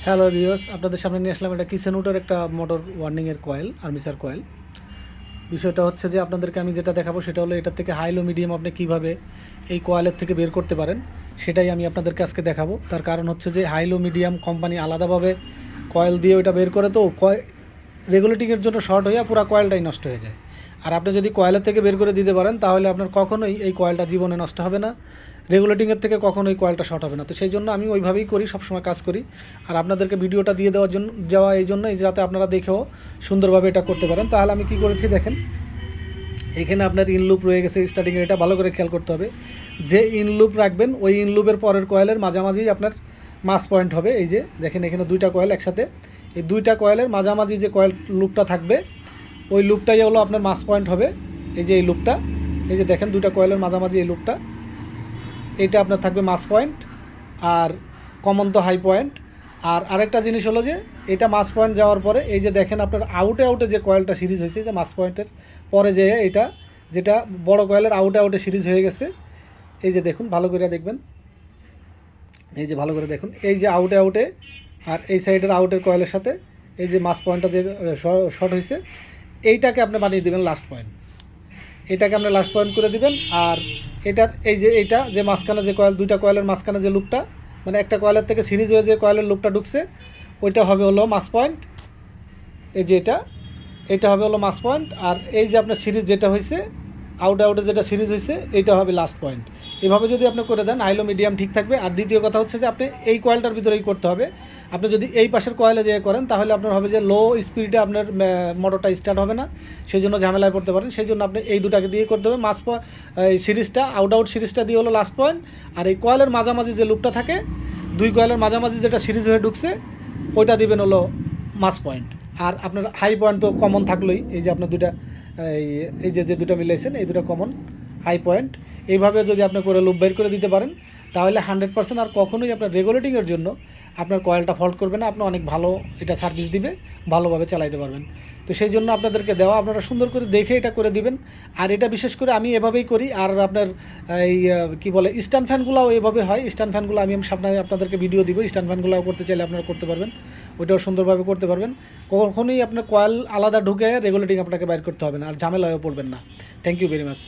Hello viewers, আপনাদের সামনে নিয়ে আসলাম এটা কিচেনউডের একটা মোটর ওয়ার্নিংয়ের কয়েল, আর্মেচার কয়েল। বিষয়টা হচ্ছে যে আপনাদেরকে আমি যেটা দেখাবো সেটা হলো এটার থেকে হাই লো মিডিয়াম আপনি কীভাবে এই কয়েলের থেকে বের করতে পারেন সেটাই আমি আপনাদেরকে আজকে দেখাবো। তার কারণ হচ্ছে যে হাই লো মিডিয়াম কোম্পানি আলাদাভাবে কয়েল দিয়ে ওইটা বের করে, তো রেগুলেটিংয়ের জন্য শর্ট হয়ে পুরো কয়েলটাই নষ্ট হয়ে যায়। আর আপনি যদি কয়েলের থেকে বের করে দিতে পারেন তাহলে আপনার কখনোই এই কয়েলটা জীবনে নষ্ট হবে না, রেগুলেটিংয়ের থেকে কখনোই কয়েলটা শর্ট হবে না। তো সেই জন্য আমি ওইভাবেই করি, সবসময় কাজ করি। আর আপনাদেরকে ভিডিওটা দিয়ে দেওয়া এই জন্য যাতে আপনারা দেখেও সুন্দরভাবে এটা করতে পারেন। তাহলে আমি কি করেছি দেখেন, এখানে আপনার ইনলুপ রয়ে গেছে স্টার্টিংয়ে, এটা ভালো করে খেয়াল করতে হবে। যে ইনলুপ রাখবেন ওই ইনলুপের পরের কয়েলের মাঝামাঝি আপনার মাস পয়েন্ট হবে। এই যে দেখেন এখানে দুইটা কয়েল একসাথে, এই দুইটা কয়েলের মাঝামাঝি যে কয়েল লুপটা থাকবে ওই লুপটাই হলো আপনার মাস পয়েন্ট হবে। এই যে এই লুপটা, এই যে দেখেন দুইটা কয়েলের মাঝামাঝি এই লুপটা, এইটা আপনার থাকবে মাস পয়েন্ট আর কমন তো হাই পয়েন্ট। আর আরেকটা জিনিস হলো যে এটা মাস পয়েন্ট যাওয়ার পরে এই যে দেখেন আপনার আউটে যে কয়েলটা সিরিজ হয়েছে, যে মাস পয়েন্টের পরে যে এটা যেটা বড় কয়েলের আউটে সিরিজ হয়ে গেছে, এই যে দেখুন ভালো করে দেখবেন, এই যে ভালো করে দেখুন, এই যে আউটে আর এই সাইডের আউটের কয়েলের সাথে এই যে মাস পয়েন্টটা যে শর্ট হয়েছে এইটাকে আপনি বানিয়ে দেবেন লাস্ট পয়েন্ট। এটাকে আপনি লাস্ট পয়েন্ট করে দিবেন। আর এটার এই যে এইটা যে মাঝখানে যে কয়েল, দুইটা কয়েলের মাঝখানে যে লুপটা, মানে একটা কয়েলের থেকে সিরিজ হয়ে যে কয়েলের লুপটা ঢুকছে ওইটা হবে হলো মাস পয়েন্ট। এই যে এটা হবে হলো মাস পয়েন্ট। আর এই যে আপনার সিরিজ যেটা হয়েছে আউটে যেটা সিরিজ হয়েছে এইটা হবে লাস্ট পয়েন্ট। এভাবে যদি আপনি করে দেন হাইলো মিডিয়াম ঠিক থাকবে। আর দ্বিতীয় কথা হচ্ছে যে আপনি এই কয়েলটার ভিতরেই করতে হবে। আপনি যদি এই পাশের কয়েলে যেয়ে করেন তাহলে আপনার হবে যে লো স্পিডে আপনার মোটরটা স্টার্ট হবে না, সেই জন্য ঝামেলায় পড়তে পারেন। সেই জন্য আপনি এই দুটাকে দিয়ে করতে হবে। এই সিরিজটা আউট সিরিজটা দিয়ে হলো লাস্ট পয়েন্ট। আর এই কয়েলের মাঝামাঝি যে লুপটা থাকে, দুই কয়েলের মাঝামাঝি যেটা সিরিজ হয়ে ঢুকছে ওইটা দিবেন হলো মাস পয়েন্ট। আর আপনার হাই পয়েন্ট তো কমন থাকলোই, এই যে আপনার দুটা এই যে দুটো মিলাইছেন এই দুটো কমন হাই পয়েন্ট। এইভাবে যদি আপনি করে লুপ বের করে দিতে পারেন তাহলে 100% আর কখনোই আপনার রেগুলেটিংয়ের জন্য আপনার কয়েলটা ফল্ট করবে না, আপনি অনেক ভালো এটা সার্ভিস দিবে, ভালোভাবে চালাইতে পারবেন। তো সেই জন্য আপনাদেরকে দেওয়া, আপনারা সুন্দর করে দেখে এটা করে দিবেন। আর এটা বিশেষ করে আমি এভাবেই করি। আর আপনার এই কী বলে স্ট্যান্ড ফ্যানগুলোও এভাবে হয়। স্ট্যান্ড ফ্যানগুলো আমি সামনে আপনাদেরকে ভিডিও দিব, স্ট্যান্ড ফ্যানগুলোও করতে চাইলে আপনারা করতে পারবেন, ওইটাও সুন্দরভাবে করতে পারবেন। কখনোই আপনার কয়েল আলাদা ঢুকে রেগুলেটিং আপনাকে বাইর করতে হবে না, আর ঝামেলায়ও পড়বেন না। Thank you very much.